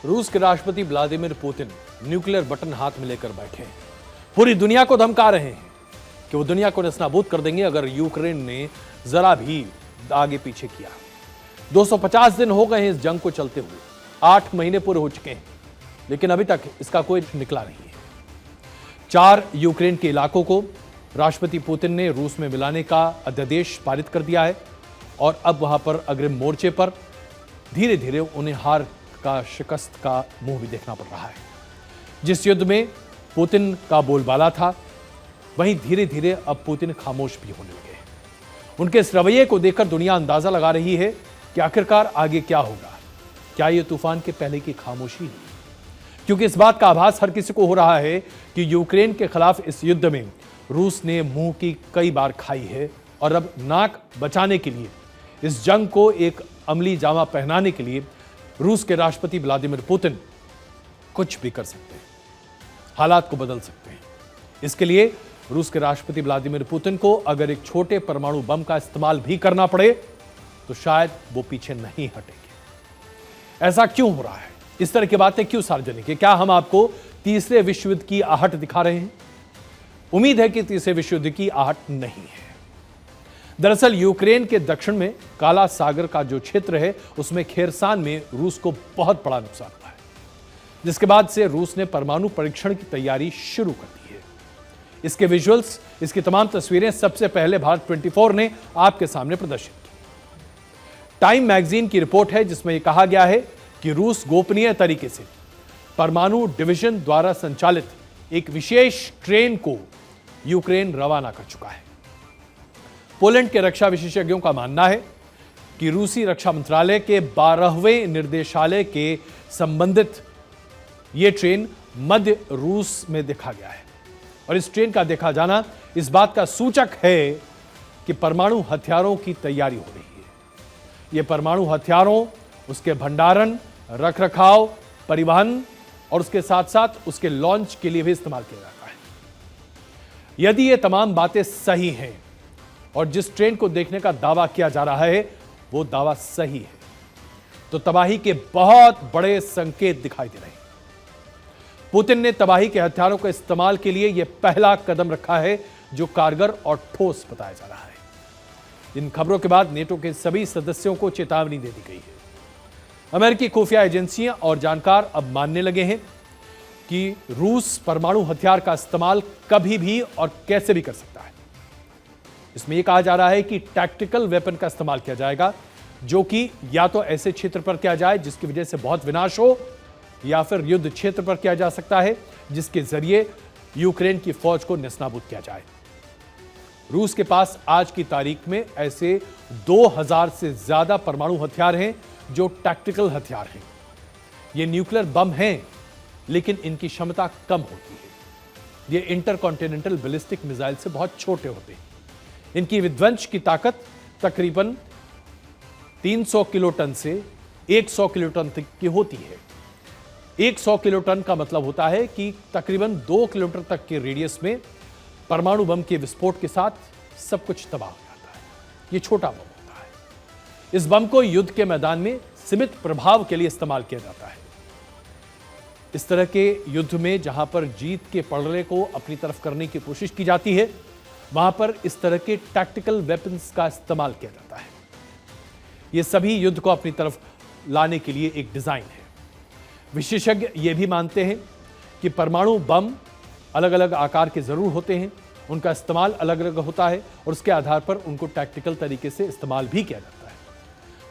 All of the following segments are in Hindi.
रूस के राष्ट्रपति व्लादिमीर पुतिन न्यूक्लियर बटन हाथ में लेकर बैठे हैं। पूरी दुनिया को धमका रहे हैं कि वो दुनिया को नेस्तनाबूद कर देंगे अगर यूक्रेन ने जरा भी आगे पीछे किया। 250 दिन हो गए हैं इस जंग को चलते हुए, 8 महीने पूरे हो चुके हैं, लेकिन अभी तक इसका कोई निकला नहीं है। 4 यूक्रेन के इलाकों को राष्ट्रपति पुतिन ने रूस में मिलाने का अध्यादेश पारित कर दिया है और अब वहां पर अग्रिम मोर्चे पर धीरे धीरे उन्हें हार का शिकस्त का मुंह भी देखना पड़ रहा है। जिस युद्ध में पुतिन का बोलबाला था, वहीं धीरे धीरे अब पुतिन खामोश भी होने लगे हैं। उनके इस रवैये को देखकर दुनिया अंदाजा लगा रही है कि आखिरकार आगे क्या होगा। क्या यह तूफान के पहले की खामोशी है? क्योंकि इस बात का आभास हर किसी को हो रहा है कि यूक्रेन के खिलाफ इस युद्ध में रूस ने मुंह की कई बार खाई है और अब नाक बचाने के लिए, इस जंग को एक अमली जामा पहनाने के लिए रूस के राष्ट्रपति व्लादिमीर पुतिन कुछ भी कर सकते हैं, हालात को बदल सकते हैं। इसके लिए रूस के राष्ट्रपति व्लादिमीर पुतिन को अगर एक छोटे परमाणु बम का इस्तेमाल भी करना पड़े तो शायद वो पीछे नहीं हटेंगे। ऐसा क्यों हो रहा है? इस तरह की बातें क्यों सार्वजनिक है? क्या हम आपको तीसरे विश्व युद्ध की आहट दिखा रहे हैं? उम्मीद है कि तीसरे विश्व युद्ध की आहट नहीं है। दरअसल यूक्रेन के दक्षिण में काला सागर का जो क्षेत्र है, उसमें खेरसान में रूस को बहुत बड़ा नुकसान हुआ है, जिसके बाद से रूस ने परमाणु परीक्षण की तैयारी शुरू कर दी है। इसके विजुअल्स, इसकी तमाम तस्वीरें सबसे पहले भारत 24 ने आपके सामने प्रदर्शित की। टाइम मैगजीन की रिपोर्ट है जिसमें यह कहा गया है कि रूस गोपनीय तरीके से परमाणु डिवीजन द्वारा संचालित एक विशेष ट्रेन को यूक्रेन रवाना कर चुका है। पोलैंड के रक्षा विशेषज्ञों का मानना है कि रूसी रक्षा मंत्रालय के 12वें निर्देशालय के संबंधित यह ट्रेन मध्य रूस में देखा गया है और इस ट्रेन का देखा जाना इस बात का सूचक है कि परमाणु हथियारों की तैयारी हो रही है। यह परमाणु हथियारों, उसके भंडारण, रखरखाव, परिवहन और उसके साथ साथ उसके लॉन्च के लिए भी इस्तेमाल किया जाता है। यदि ये तमाम बातें सही हैं और जिस ट्रेन को देखने का दावा किया जा रहा है वो दावा सही है, तो तबाही के बहुत बड़े संकेत दिखाई दे रहे हैं। पुतिन ने तबाही के हथियारों के इस्तेमाल के लिए यह पहला कदम रखा है जो कारगर और ठोस बताया जा रहा है। इन खबरों के बाद नेटो के सभी सदस्यों को चेतावनी दे दी गई है। अमेरिकी खुफिया एजेंसियां और जानकार अब मानने लगे हैं कि रूस परमाणु हथियार का इस्तेमाल कभी भी और कैसे भी कर सकता है। इसमें यह कहा जा रहा है कि टैक्टिकल वेपन का इस्तेमाल किया जाएगा, जो कि या तो ऐसे क्षेत्र पर किया जाए जिसकी वजह से बहुत विनाश हो, या फिर युद्ध क्षेत्र पर किया जा सकता है जिसके जरिए यूक्रेन की फौज को नेस्तनाबूद किया जाए। रूस के पास आज की तारीख में ऐसे 2000 से ज्यादा परमाणु हथियार हैं जो टैक्टिकल हथियार हैं। ये न्यूक्लियर बम हैं, लेकिन इनकी क्षमता कम होती है। ये इंटरकॉन्टिनेंटल बैलिस्टिक मिसाइल से बहुत छोटे होते हैं। इनकी विध्वंस की ताकत तकरीबन 300 किलोटन से 100 किलोटन तक की होती है। 100 किलोटन का मतलब होता है कि तकरीबन 2 किलोमीटर तक के रेडियस में परमाणु बम के विस्फोट के साथ सब कुछ तबाह हो जाता है। यह छोटा बम होता है। इस बम को युद्ध के मैदान में सीमित प्रभाव के लिए इस्तेमाल किया जाता है। इस तरह के युद्ध में जहां पर जीत के पलड़े को अपनी तरफ करने की कोशिश की जाती है, वहां पर इस तरह के टैक्टिकल वेपन्स का इस्तेमाल किया जाता है। यह सभी युद्ध को अपनी तरफ लाने के लिए एक डिजाइन है। विशेषज्ञ यह भी मानते हैं कि परमाणु बम अलग अलग आकार के जरूर होते हैं, उनका इस्तेमाल अलग अलग होता है और उसके आधार पर उनको टैक्टिकल तरीके से इस्तेमाल भी किया जाता है।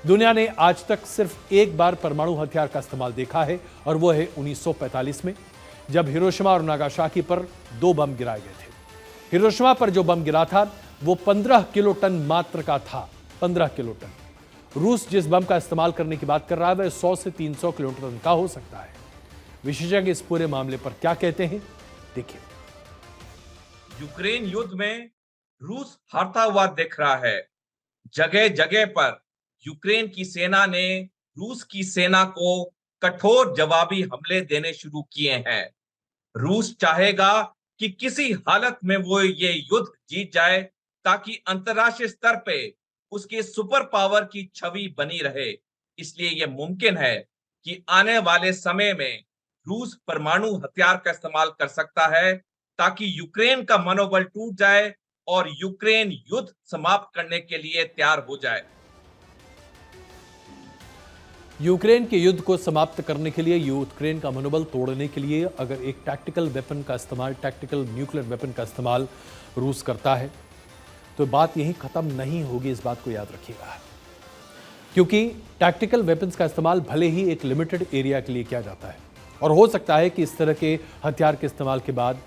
दुनिया ने आज तक सिर्फ एक बार परमाणु हथियार का इस्तेमाल देखा है और वह है 1945 में, जब हिरोशिमा और नागासाकी पर 2 बम गिराए गए थे। हिरोशिमा पर जो बम गिरा था वो 15 किलोटन मात्र का था। 15 किलोटन। रूस जिस बम का इस्तेमाल करने की बात कर रहा है वह 100 से 300 किलोटन का हो सकता है। विशेषज्ञ इस पूरे मामले पर क्या कहते हैं, देखिए। यूक्रेन युद्ध में रूस हारता हुआ दिख रहा है। जगह जगह पर यूक्रेन की सेना ने रूस की सेना को कठोर जवाबी हमले देने शुरू किए हैं। रूस चाहेगा कि किसी हालत में वो ये युद्ध जीत जाए ताकि अंतरराष्ट्रीय स्तर पे उसके सुपर पावर की छवि बनी रहे। इसलिए यह मुमकिन है कि आने वाले समय में रूस परमाणु हथियार का इस्तेमाल कर सकता है ताकि यूक्रेन का मनोबल टूट जाए और यूक्रेन युद्ध समाप्त करने के लिए तैयार हो जाए। यूक्रेन के युद्ध को समाप्त करने के लिए, यूक्रेन का मनोबल तोड़ने के लिए अगर एक टैक्टिकल वेपन का इस्तेमाल, टैक्टिकल न्यूक्लियर वेपन का इस्तेमाल रूस करता है तो बात यहीं खत्म नहीं होगी, इस बात को याद रखिएगा। क्योंकि टैक्टिकल वेपन्स का इस्तेमाल भले ही एक लिमिटेड एरिया के लिए किया जाता है और हो सकता है कि इस तरह के हथियार के इस्तेमाल के बाद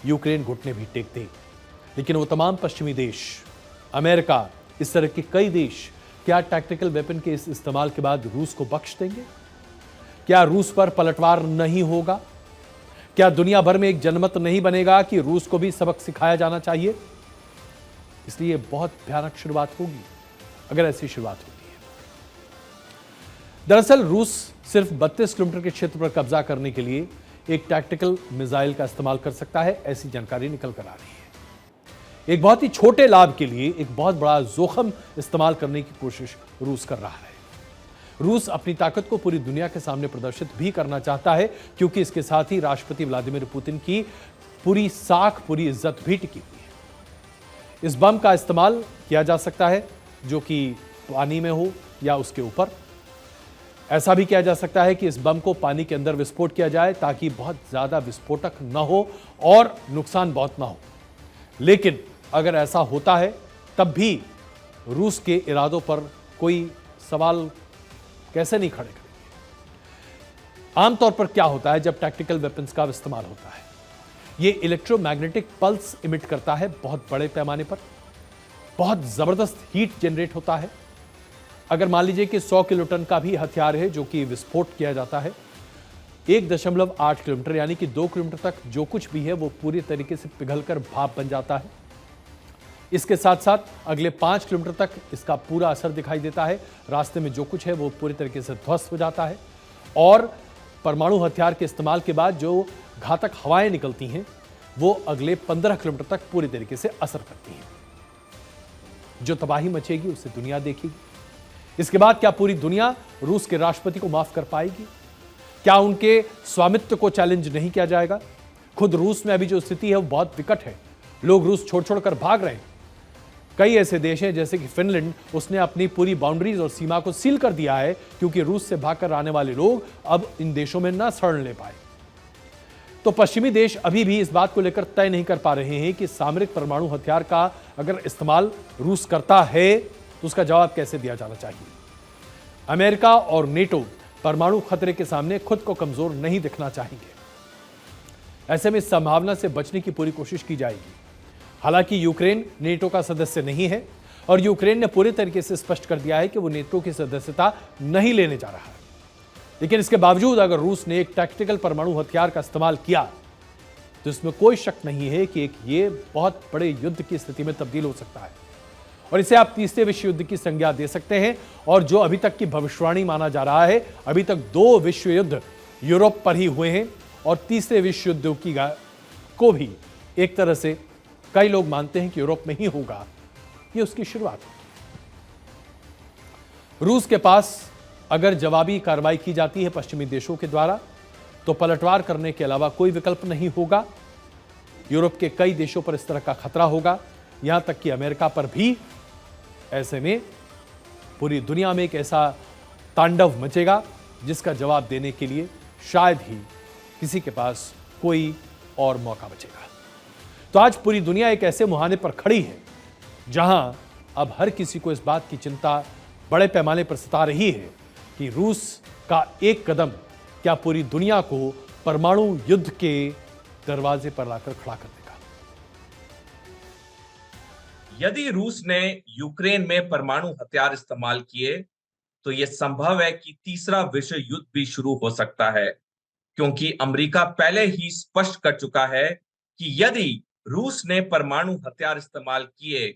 यूक्रेन घुटने भी टेक दे, लेकिन वो तमाम पश्चिमी देश, अमेरिका, इस तरह के कई देश क्या टैक्टिकल वेपन के इस इस्तेमाल के बाद रूस को बख्श देंगे? क्या रूस पर पलटवार नहीं होगा? क्या दुनिया भर में एक जनमत नहीं बनेगा कि रूस को भी सबक सिखाया जाना चाहिए? इसलिए बहुत भयानक शुरुआत होगी अगर ऐसी शुरुआत होती है। दरअसल रूस सिर्फ 32 किलोमीटर के क्षेत्र पर कब्जा करने के लिए एक टैक्टिकल मिसाइल का इस्तेमाल कर सकता है, ऐसी जानकारी निकल कर आ रही है। एक बहुत ही छोटे लाभ के लिए एक बहुत बड़ा जोखिम इस्तेमाल करने की कोशिश रूस कर रहा है। रूस अपनी ताकत को पूरी दुनिया के सामने प्रदर्शित भी करना चाहता है, क्योंकि इसके साथ ही राष्ट्रपति व्लादिमीर पुतिन की पूरी साख, पूरी इज्जत भी टिकी हुई है। इस बम का इस्तेमाल किया जा सकता है जो कि पानी में हो या उसके ऊपर। ऐसा भी किया जा सकता है कि इस बम को पानी के अंदर विस्फोट किया जाए ताकि बहुत ज्यादा विस्फोटक न हो और नुकसान बहुत ना हो। लेकिन अगर ऐसा होता है तब भी रूस के इरादों पर कोई सवाल कैसे नहीं खड़े करेंगे। आमतौर पर क्या होता है जब टैक्टिकल वेपन्स का इस्तेमाल होता है, ये इलेक्ट्रोमैग्नेटिक पल्स इमिट करता है बहुत बड़े पैमाने पर, बहुत जबरदस्त हीट जनरेट होता है। अगर मान लीजिए कि 100 किलोटन का भी हथियार है जो कि विस्फोट किया जाता है, 1.8 किलोमीटर यानी कि 2 किलोमीटर तक जो कुछ भी है वो पूरी तरीके से पिघलकर भाप बन जाता है। इसके साथ साथ अगले 5 किलोमीटर तक इसका पूरा असर दिखाई देता है। रास्ते में जो कुछ है वो पूरी तरीके से ध्वस्त हो जाता है और परमाणु हथियार के इस्तेमाल के बाद जो घातक हवाएं निकलती हैं वो अगले 15 किलोमीटर तक पूरी तरीके से असर करती हैं। जो तबाही मचेगी उसे दुनिया देखेगी। इसके बाद क्या पूरी दुनिया रूस के राष्ट्रपति को माफ कर पाएगी? क्या उनके स्वामित्व को चैलेंज नहीं किया जाएगा? खुद रूस में अभी जो स्थिति है वो बहुत विकट है। लोग रूस छोड़ छोड़ कर भाग रहे हैं। कई ऐसे देश हैं जैसे कि फिनलैंड, उसने अपनी पूरी बाउंड्रीज और सीमा को सील कर दिया है क्योंकि रूस से भागकर आने वाले लोग अब इन देशों में न शरण ले पाए। तो पश्चिमी देश अभी भी इस बात को लेकर तय नहीं कर पा रहे हैं कि सामरिक परमाणु हथियार का अगर इस्तेमाल रूस करता है तो उसका जवाब कैसे दिया जाना चाहिए। अमेरिका और नेटो परमाणु खतरे के सामने खुद को कमजोर नहीं दिखना चाहेंगे। ऐसे में इस संभावना से बचने की पूरी कोशिश की जाएगी। हालांकि यूक्रेन नेटो का सदस्य नहीं है और यूक्रेन ने पूरे तरीके से स्पष्ट कर दिया है कि वो नेटो की सदस्यता नहीं लेने जा रहा है। लेकिन इसके बावजूद अगर रूस ने एक टैक्टिकल परमाणु हथियार का इस्तेमाल किया तो इसमें कोई शक नहीं है कि ये बहुत बड़े युद्ध की स्थिति में तब्दील हो सकता है और इसे आप तीसरे विश्व युद्ध की संज्ञा दे सकते हैं। और जो अभी तक की भविष्यवाणी माना जा रहा है, अभी तक 2 विश्व युद्ध यूरोप पर ही हुए हैं और तीसरे विश्व युद्ध को भी एक तरह से कई लोग मानते हैं कि यूरोप में ही होगा। ये उसकी शुरुआत होगी। रूस के पास अगर जवाबी कार्रवाई की जाती है पश्चिमी देशों के द्वारा तो पलटवार करने के अलावा कोई विकल्प नहीं होगा। यूरोप के कई देशों पर इस तरह का खतरा होगा, यहां तक कि अमेरिका पर भी। ऐसे में पूरी दुनिया में एक ऐसा तांडव मचेगा जिसका जवाब देने के लिए शायद ही किसी के पास कोई और मौका बचेगा। तो आज पूरी दुनिया एक ऐसे मुहाने पर खड़ी है जहां अब हर किसी को इस बात की चिंता बड़े पैमाने पर सता रही है कि रूस का एक कदम क्या पूरी दुनिया को परमाणु युद्ध के दरवाजे पर लाकर खड़ा कर देगा। यदि रूस ने यूक्रेन में परमाणु हथियार इस्तेमाल किए तो यह संभव है कि तीसरा विश्व युद्ध भी शुरू हो सकता है, क्योंकि अमेरिका पहले ही स्पष्ट कर चुका है कि यदि रूस ने परमाणु हथियार इस्तेमाल किए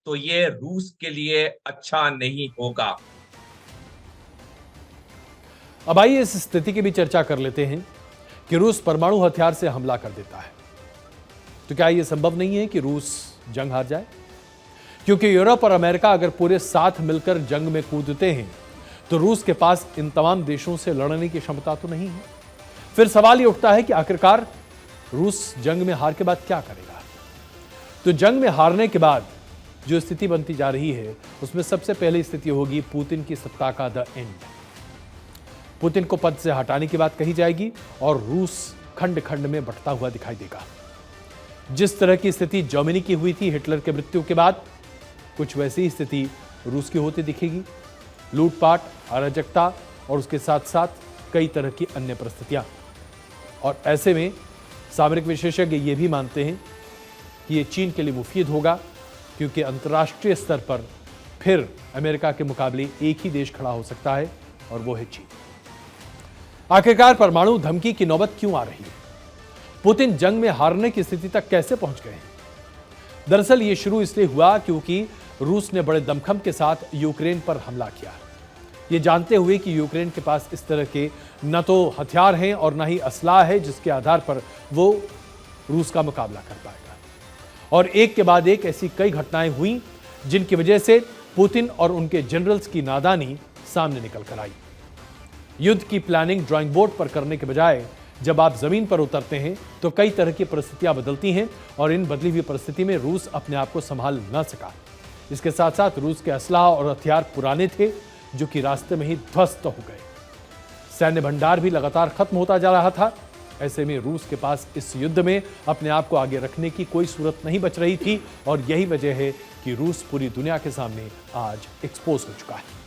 तो यह रूस के लिए अच्छा नहीं होगा। अब आइए इस स्थिति की भी चर्चा कर लेते हैं कि रूस परमाणु हथियार से हमला कर देता है तो क्या यह संभव नहीं है कि रूस जंग हार जाए? क्योंकि यूरोप और अमेरिका अगर पूरे साथ मिलकर जंग में कूदते हैं तो रूस के पास इन तमाम देशों से लड़ने की क्षमता तो नहीं है। फिर सवाल यह उठता है कि आखिरकार रूस जंग में हार के बाद क्या करेगा। तो जंग में हारने के बाद जो स्थिति बनती जा रही है, उसमें सबसे पहली स्थिति होगी पुतिन की सत्ता का द एंड। पुतिन को पद से हटाने की बात कही जाएगी और रूस खंड खंड में बंटता हुआ दिखाई देगा। जिस तरह की स्थिति जर्मनी की हुई थी हिटलर के मृत्यु के बाद, कुछ वैसी ही स्थिति रूस की होती दिखेगी। लूटपाट, अराजकता और उसके साथ साथ कई तरह की अन्य परिस्थितियां। और ऐसे में सामरिक विशेषज्ञ ये भी मानते हैं कि ये चीन के लिए मुफीद होगा, क्योंकि अंतर्राष्ट्रीय स्तर पर फिर अमेरिका के मुकाबले एक ही देश खड़ा हो सकता है और वो है चीन। आखिरकार परमाणु धमकी की नौबत क्यों आ रही है? पुतिन जंग में हारने की स्थिति तक कैसे पहुंच गए हैं? दरअसल ये शुरू इसलिए हुआ क्योंकि रूस ने बड़े दमखम के साथ यूक्रेन पर हमला किया, ये जानते हुए कि यूक्रेन के पास इस तरह के न तो हथियार हैं और न ही असलाह है जिसके आधार पर वो रूस का मुकाबला कर पाएगा। और एक के बाद एक ऐसी कई घटनाएं हुई जिनकी वजह से पुतिन और उनके जनरल्स की नादानी सामने निकल कर आई। युद्ध की प्लानिंग ड्राइंग बोर्ड पर करने के बजाय जब आप जमीन पर उतरते हैं तो कई तरह की परिस्थितियां बदलती हैं और इन बदली हुई परिस्थिति में रूस अपने आप को संभाल न सका। इसके साथ साथ रूस के असलाह और हथियार पुराने थे जो कि रास्ते में ही ध्वस्त हो गए। सैन्य भंडार भी लगातार खत्म होता जा रहा था। ऐसे में रूस के पास इस युद्ध में अपने आप को आगे रखने की कोई सूरत नहीं बच रही थी और यही वजह है कि रूस पूरी दुनिया के सामने आज एक्सपोज हो चुका है।